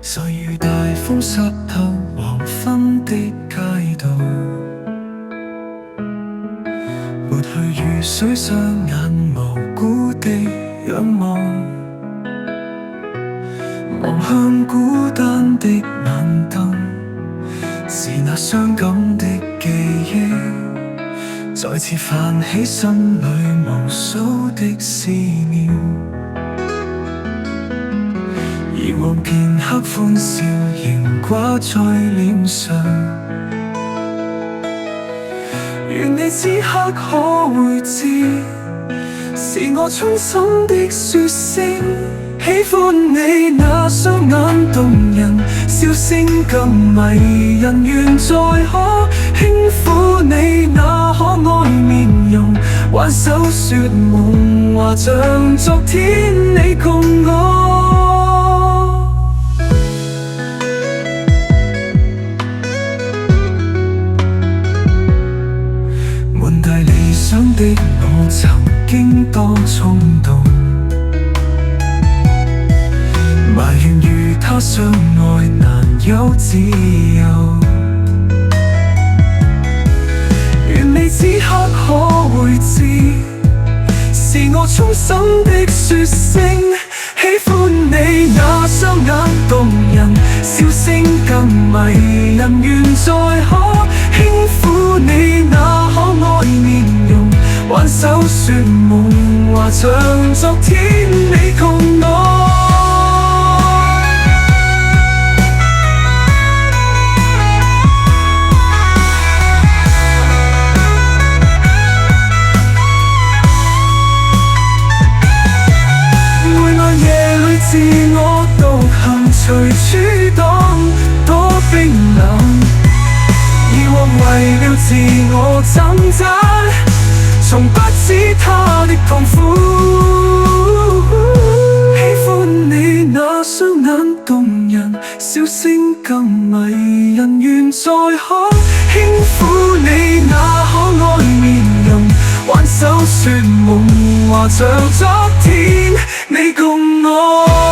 誰如大風濕透黃昏的街道，抹去雨水，雙眼無辜地仰望，望向孤單的晚燈，是那傷感的記憶，再次泛起心裏無數的思念。遺忘片刻歡笑仍掛在臉上，願你此刻可會知，是我衷心的說聲喜歡你那雙眼動人，笑聲更迷人，願再可輕撫你那可愛面容，挽手說夢話像昨天你共我。滿帶理想的我曾經多衝動，埋怨與他相愛難有自由，願你此刻可會知，是我衷心的說聲喜歡你那雙眼動人，笑聲更迷人，願再可輕撫你那可愛面容，挽手說夢話像昨天你共我。自我獨行隨處蕩，多冰冷。以往為了自我掙扎，從不知他的痛苦。喜歡你那雙眼動人，笑聲更迷人，願再可輕撫你那可愛面容，挽手說夢話像昨天你共我。